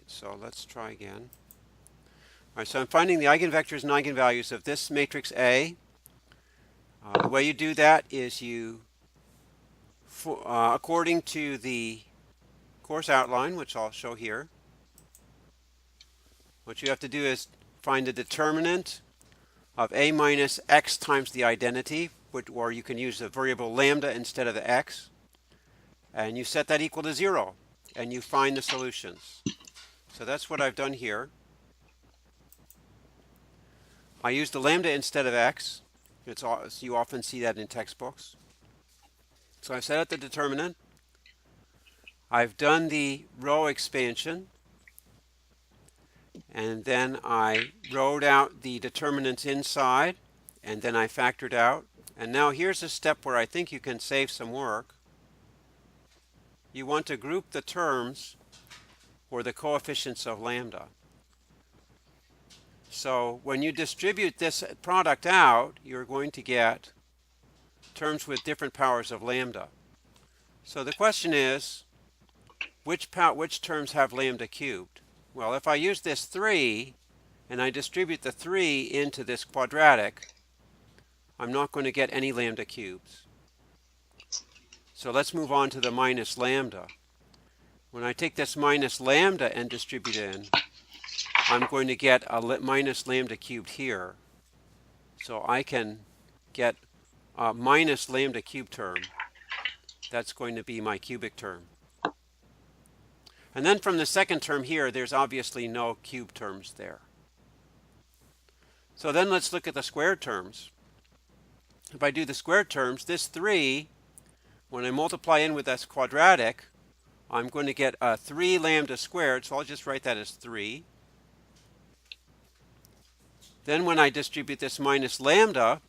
so let's try again. All right, so I'm finding the eigenvectors and eigenvalues of this matrix A. The way you do that is according to the course outline, which I'll show here, what you have to do is find the determinant of A minus x times the identity, or you can use the variable lambda instead of the x, and you set that equal to 0, and you find the solutions. So that's what I've done here. I used the lambda instead of x. You often see that in textbooks. So I've set out the determinant. I've done the row expansion, and then I wrote out the determinants inside, and then I factored out. And now here's a step where I think you can save some work. You want to group the terms or the coefficients of lambda. So when you distribute this product out, you're going to get terms with different powers of lambda. So the question is, which terms have lambda cubed? Well, if I use this 3 and I distribute the 3 into this quadratic, I'm not going to get any lambda cubes. So let's move on to the minus lambda. When I take this minus lambda and distribute it in, I'm going to get a minus lambda cubed here. So I can get a minus lambda cubed term. That's going to be my cubic term. And then from the second term here, there's obviously no cube terms there. So then let's look at the squared terms. If I do the squared terms, this 3, when I multiply in with this quadratic, I'm going to get a 3 lambda squared, so I'll just write that as 3. Then when I distribute this minus lambda,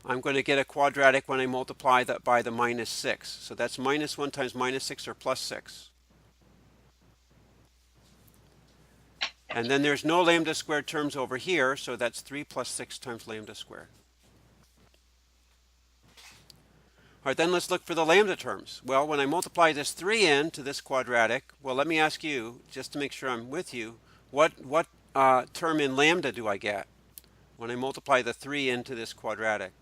I'm going to get a quadratic when I multiply that by the minus 6. So that's minus 1 times minus 6 or plus 6. And then there's no lambda squared terms over here, so that's 3 plus 6 times lambda squared. All right, then let's look for the lambda terms. Well, when I multiply this 3 into this quadratic, well, let me ask you, just to make sure I'm with you, what term in lambda do I get when I multiply the 3 into this quadratic?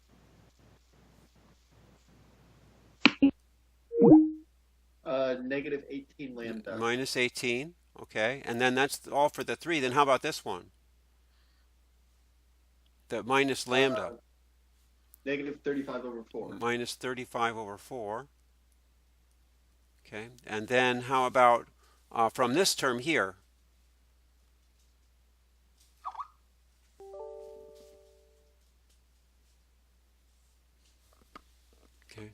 Negative 18 lambda. Minus 18, okay. And then that's all for the 3. Then how about this one? The minus lambda. Negative 35 over 4. Minus 35 over 4. Okay. And then how about from this term here? Okay.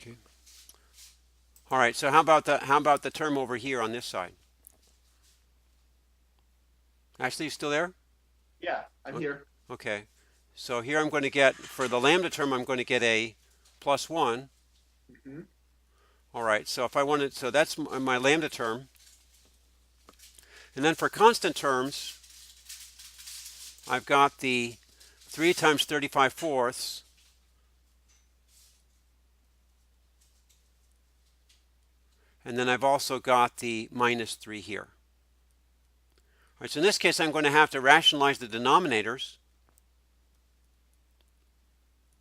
Okay. All right, so how about the term over here on this side? Ashley, you still there? Yeah, I'm here. Okay. So here I'm going to get, for the lambda term, I'm going to get a plus 1. Mm-hmm. All right, so if I wanted, so that's my lambda term. And then for constant terms, I've got the 3 times 35 fourths. And then I've also got the minus 3 here. All right, so in this case, I'm going to have to rationalize the denominators.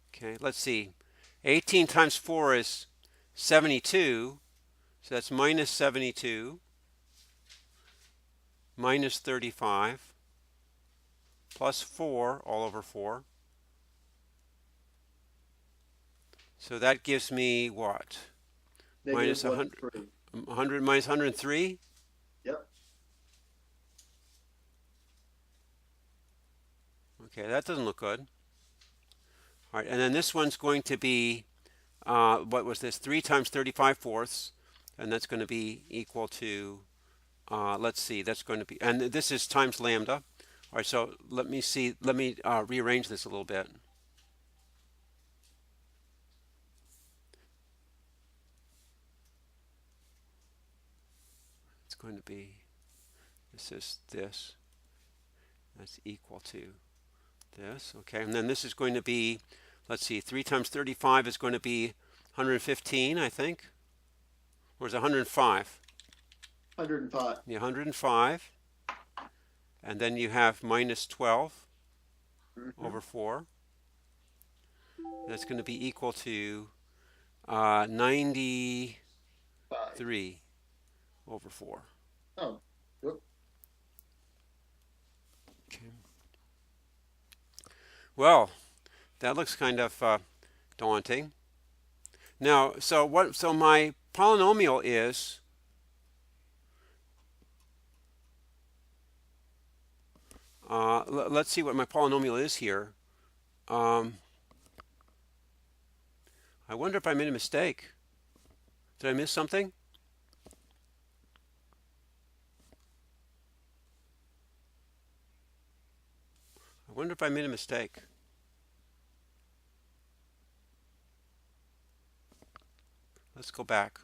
Okay, let's see. 18 times 4 is 72. So that's minus 72 minus 35 plus 4 all over 4. So that gives me what? Minus 100 minus 103? Yep. Okay, that doesn't look good. All right, and then this one's going to be, what was this? 3 times 35 fourths, and that's going to be equal to, let's see, that's going to be, and this is times lambda. All right, so let me rearrange this a little bit. It's going to be, this is this, that's equal to, this, okay, and then this is going to be, let's see, 3 times 35 is going to be 115, I think, or is it 105? 105. Yeah, 105, and then you have minus 12 over 4. That's going to be equal to 93 5. over 4. Oh, whoop. Okay. Well, that looks kind of daunting. Now, so my polynomial is let's see what my polynomial is here. I wonder if I made a mistake. Did I miss something? I wonder if I made a mistake. Let's go back.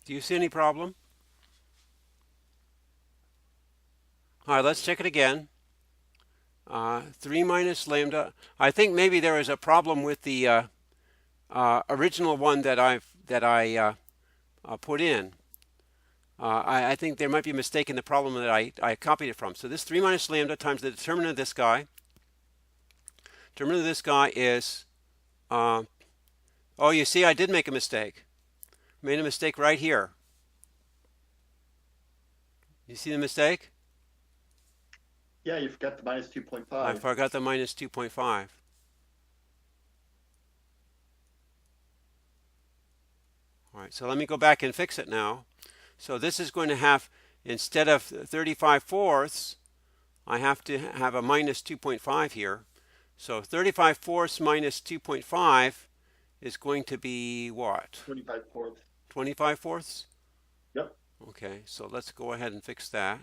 Do you see any problem? All right, let's check it again. 3 minus lambda. I think maybe there is a problem with the original one that I put in. I think there might be a mistake in the problem that I copied it from. So this 3 minus lambda times the determinant of this guy. Determinant of this guy is, oh, you see, I did make a mistake. Made a mistake right here. You see the mistake? Yeah, you forgot the minus 2.5. I forgot the minus 2.5. All right, so let me go back and fix it now. So this is going to have, instead of 35 fourths, I have to have a minus 2.5 here. So 35 fourths minus 2.5 is going to be what? 25 fourths. 25 fourths? Yep. Okay, so let's go ahead and fix that.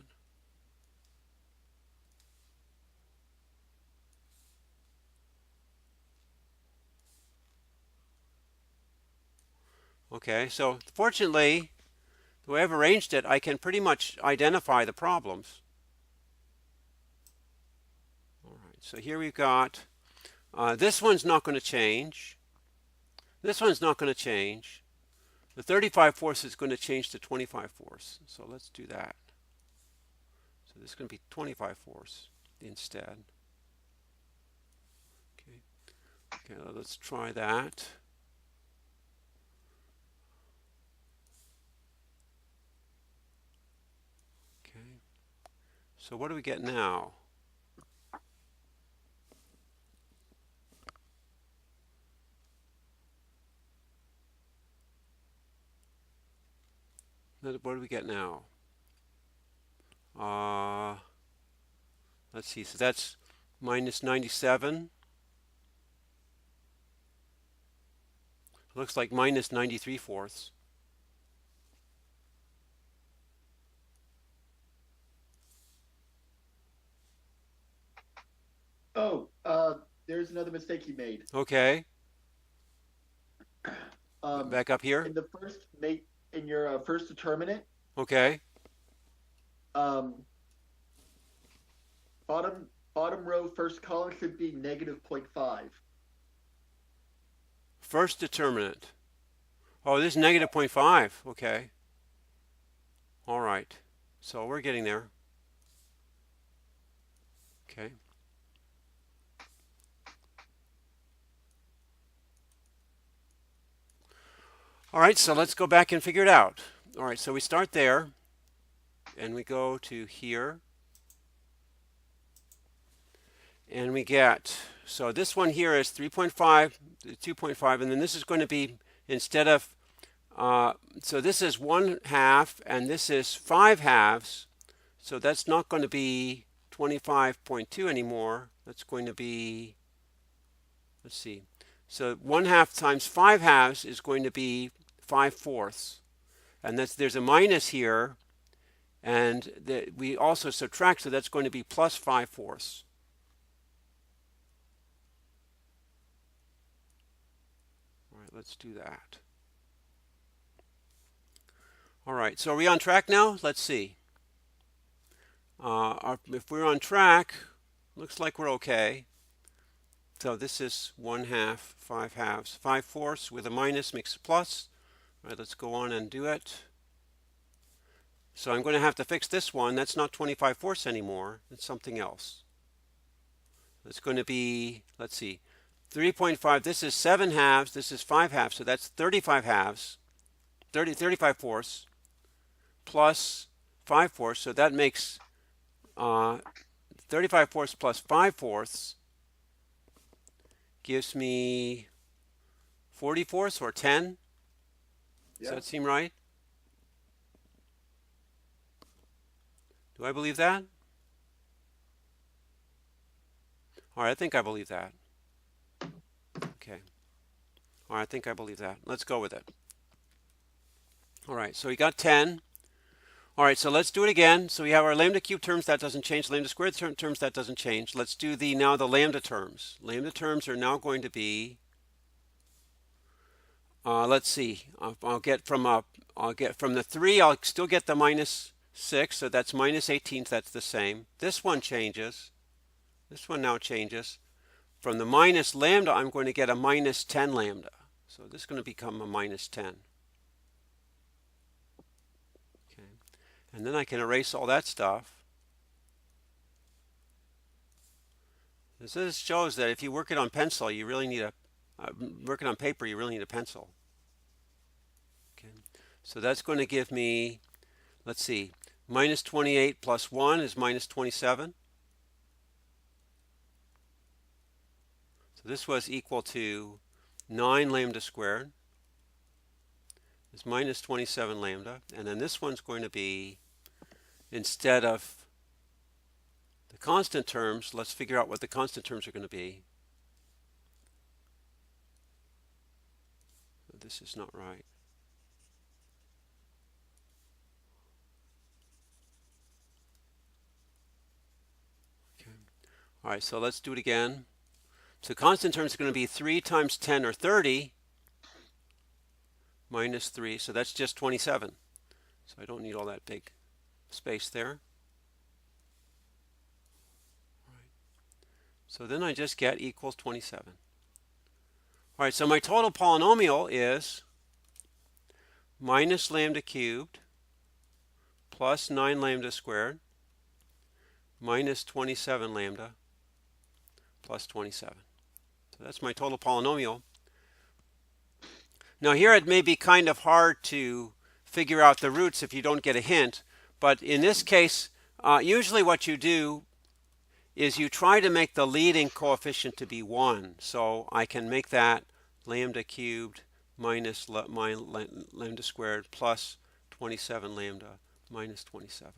Okay, so fortunately, the way I've arranged it, I can pretty much identify the problems. All right, so here we've got, this one's not going to change. This one's not going to change. The 35 fourths is going to change to 25 fourths. So let's do that. So this is going to be 25 fourths instead. Okay, okay, let's try that. Okay, so what do we get now? What do we get now? Let's see, so that's minus 97. Looks like minus 93 fourths. Oh, there's another mistake you made. Okay. Back up here. In the first in your first determinant. Okay. Bottom row first column should be negative 0.5. First determinant. Oh, this is negative 0.5. Okay. All right. So we're getting there. Okay. All right, so let's go back and figure it out. All right, so we start there, and we go to here, and we get, so this one here is 3.5, 2.5, and then this is going to be, instead of, so this is 1/2, and this is 5/2, so that's not going to be 25.2 anymore. That's going to be, let's see, so 1/2 times 5/2 is going to be 5/4. And there's a minus here, and we also subtract, so that's going to be plus 5/4. All right, let's do that. All right, so are we on track now? Let's see. If we're on track, looks like we're okay. So this is 1/2, 5/2, 5/4 with a minus makes a plus. All right, let's go on and do it. So I'm going to have to fix this one. That's not 25/4 anymore. It's something else. It's going to be, let's see, 3.5. This is 7/2. This is 5/2. So that's 35/2. 35/4 plus 5/4. So that makes 35/4 plus 5/4 gives me 40/4 or 10. Does that seem right? Do I believe that? All right, I think I believe that. Okay. All right, I think I believe that. Let's go with it. All right, so we got 10. All right, so let's do it again. So we have our lambda cubed terms, that doesn't change. Lambda squared terms, that doesn't change. Let's do now the lambda terms. Lambda terms are now going to be, let's see, I'll get from the 3, I'll still get the minus 6, so that's minus 18, that's the same. This one changes. This one now changes. From the minus lambda, I'm going to get a minus 10 lambda. So this is going to become a minus 10. Okay. And then I can erase all that stuff. This shows that if you work it on pencil, you really need work it on paper, you really need a pencil. Okay. So that's going to give me, let's see, minus 28 plus 1 is minus 27. So this was equal to 9 lambda squared. It's minus 27 lambda. And then this one's going to be, instead of the constant terms, let's figure out what the constant terms are going to be. This is not right. Okay. All right, so let's do it again. So constant terms are going to be 3 times 10 or 30 minus 3. So that's just 27. So I don't need all that big space there. All right. So then I just get equals 27. All right, so my total polynomial is minus lambda cubed plus 9 lambda squared minus 27 lambda plus 27. So that's my total polynomial. Now here it may be kind of hard to figure out the roots if you don't get a hint, but in this case, usually what you do is you try to make the leading coefficient to be 1. So I can make that lambda cubed minus lambda squared plus 27 lambda minus 27.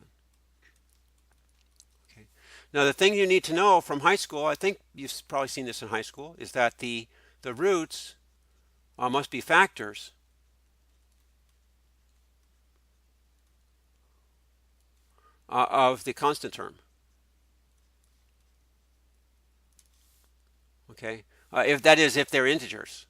Okay. Now the thing you need to know from high school, I think you've probably seen this in high school, is that the roots must be factors of the constant term. Okay, if they're integers.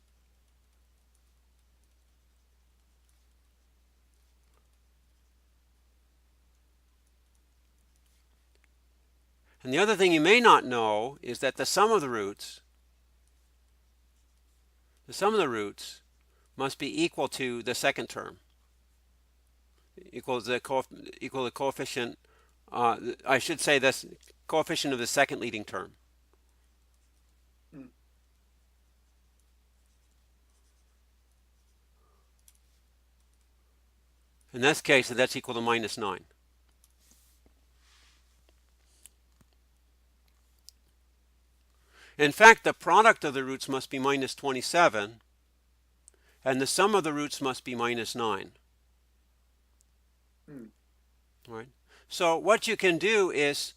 And the other thing you may not know is that the sum of the roots must be equal to the second term, equal the coefficient. I should say this coefficient of the second leading term. In this case, that's equal to minus 9. In fact, the product of the roots must be minus 27, and the sum of the roots must be minus 9. All right. So what you can do is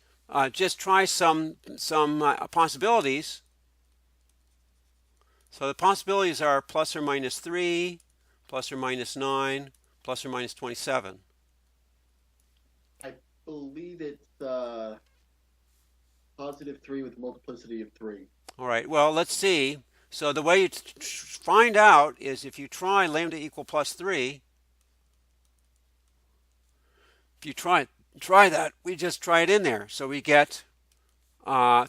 just try some possibilities. So the possibilities are plus or minus 3, plus or minus 9, plus or minus 27? I believe it's positive 3 with multiplicity of 3. All right, well, let's see. So the way you find out is if you try lambda equal plus 3, if you try that, we just try it in there. So we get 3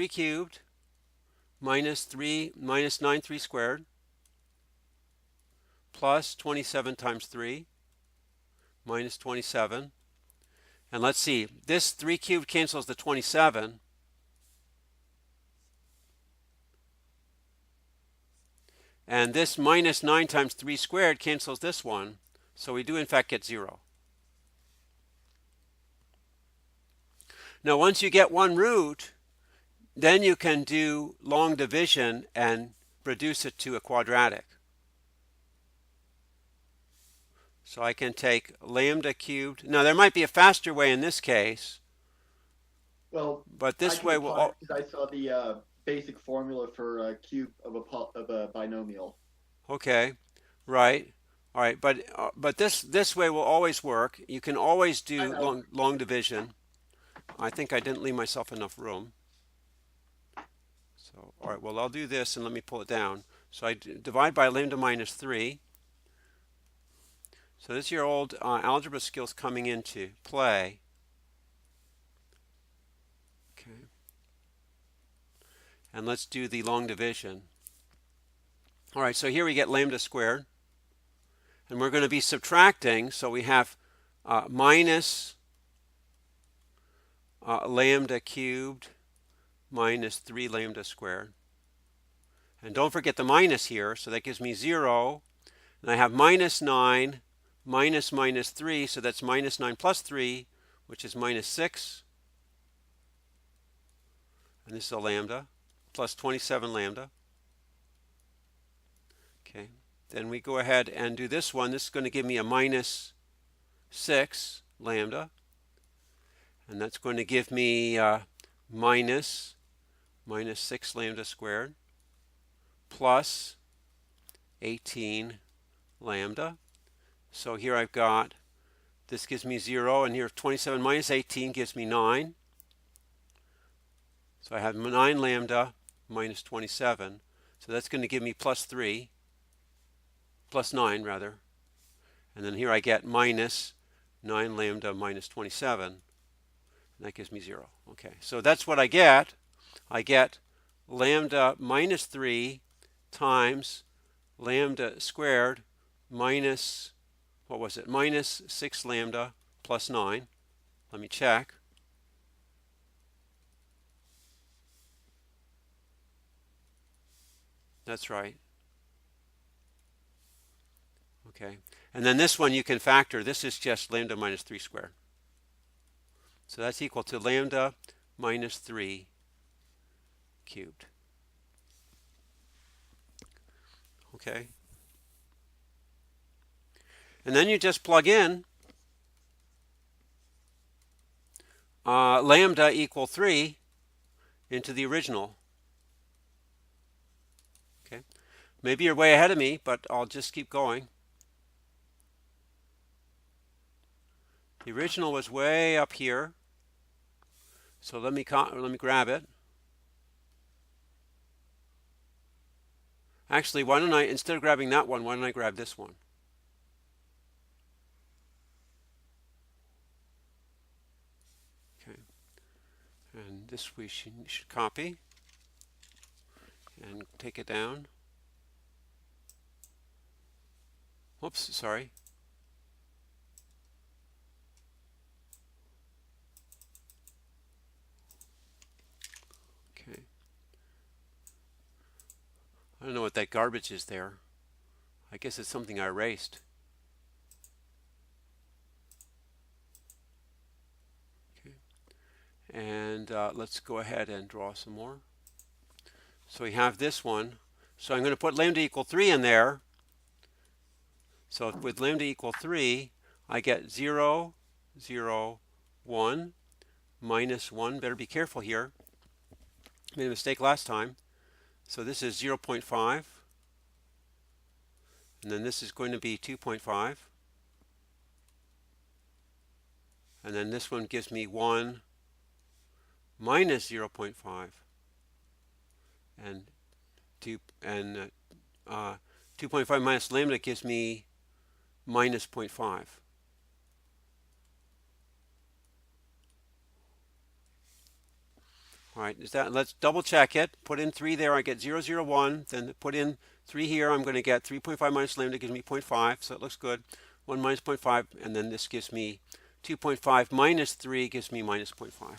cubed minus 9 3 squared plus 27 times 3 minus 27. And let's see, this 3 cubed cancels the 27. And this minus 9 times 3 squared cancels this one. So we do in fact get 0. Now once you get one root, then you can do long division and reduce it to a quadratic. So I can take lambda cubed. Now there might be a faster way in this case. Well, but this way will. Because I saw the basic formula for cube of a binomial. Okay, right. All right, but this way will always work. You can always do long division. I think I didn't leave myself enough room. So all right, well I'll do this and let me pull it down. So I divide by lambda minus 3. So this is your old algebra skills coming into play. Okay. And let's do the long division. All right, so here we get lambda squared. And we're going to be subtracting, so we have minus lambda cubed minus 3 lambda squared. And don't forget the minus here, so that gives me 0. And I have minus 9 minus minus 3, so that's minus 9 plus 3, which is minus 6. And this is a lambda, plus 27 lambda. Okay, then we go ahead and do this one. This is going to give me a minus 6 lambda. And that's going to give me minus 6 lambda squared plus 18 lambda. So here I've got, this gives me 0, and here 27 minus 18 gives me 9. So I have 9 lambda minus 27. So that's going to give me plus 3, plus 9 rather. And then here I get minus 9 lambda minus 27. And that gives me 0. Okay, so that's what I get. I get lambda minus 3 times lambda squared minus, what was it, minus 6 lambda plus 9. Let me check. That's right. Okay, and then this one you can factor. This is just lambda minus 3 squared. So that's equal to lambda minus 3 cubed. Okay. And then you just plug in lambda equal 3 into the original. Okay. Maybe you're way ahead of me, but I'll just keep going. The original was way up here. So let me grab it. Actually, why don't I, instead of grabbing that one, why don't I grab this one? Okay. And this we should copy and take it down. Oops, sorry. Okay. I don't know what that garbage is there. I guess it's something I erased. Okay. And let's go ahead and draw some more. So we have this one. So I'm going to put lambda equal 3 in there. So with lambda equal 3, I get 0, 0, 1, minus 1. Better be careful here. Made a mistake last time. So this is 0.5. And then this is going to be 2.5. And then this one gives me 1 minus 0.5. And 2.5 minus lambda gives me minus 0.5. All right, let's double check it. Put in 3 there, I get 0, 0, 1. Then put in 3 here, I'm going to get 3.5 minus lambda gives me 0.5, so it looks good. 1 minus 0.5, and then this gives me 2.5 minus 3 gives me minus 0.5.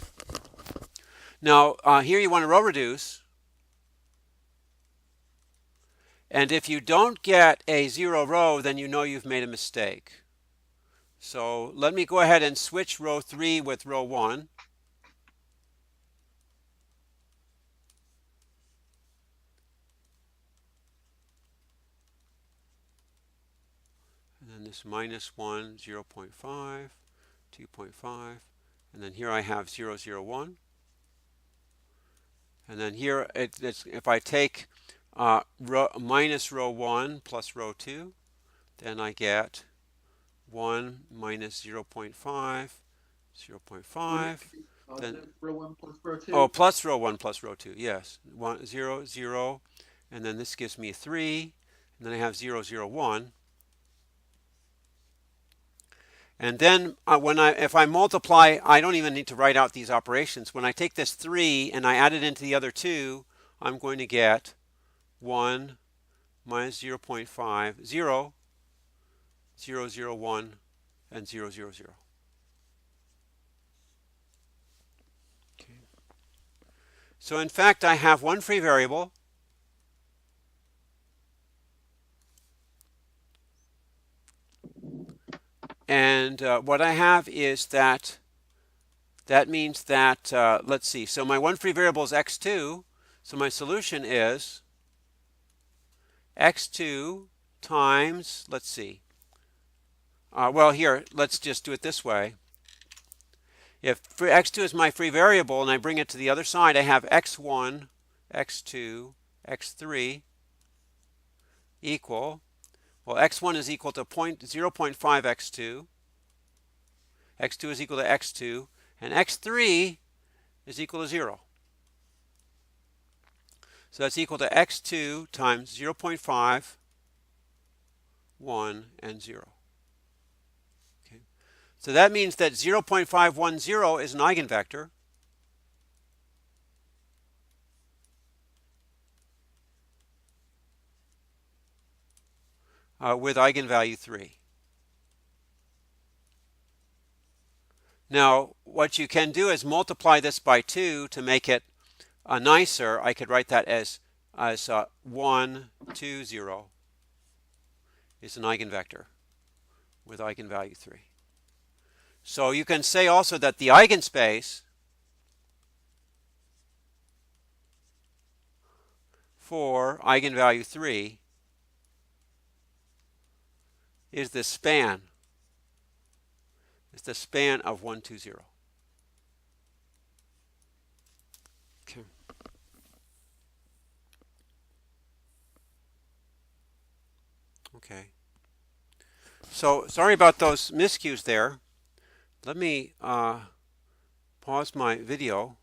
Now, here you want to row reduce. And if you don't get a 0 row, then you know you've made a mistake. So let me go ahead and switch row 3 with row 1. And then this minus 1, 0.5, 2.5. And then here I have 0, 0, 1. And then here, if I take minus row 1 plus row 2, then I get 1 minus 0.5, 0.5. Then row 1 plus row 2. Oh, plus row 1 plus row 2, yes. 1, 0, 0. And then this gives me 3. And then I have 0, 0, 1. And then if I multiply, I don't even need to write out these operations. When I take this 3 and I add it into the other 2, I'm going to get 1 minus 0.5, 0, 0, 0, 1, and 0, 0, 0. Okay. So in fact, I have one free variable. And what I have is that means that, let's see, so my one free variable is x2. So my solution is x2 times, let's see. Well, here, let's just do it this way. If x2 is my free variable and I bring it to the other side, I have x1, x2, x3 equal, well, x1 is equal to 0.5 x2, x2 is equal to x2, and x3 is equal to 0. So that's equal to x2 times 0.5, 1, and 0. Okay. So that means that 0.510 is an eigenvector. With eigenvalue 3. Now, what you can do is multiply this by 2 to make it nicer. I could write that as 1, 2, 0 is an eigenvector with eigenvalue 3. So you can say also that the eigenspace for eigenvalue 3 is the span. It's the span of 1, 2, 0. Okay. Okay. So sorry about those miscues there. Let me pause my video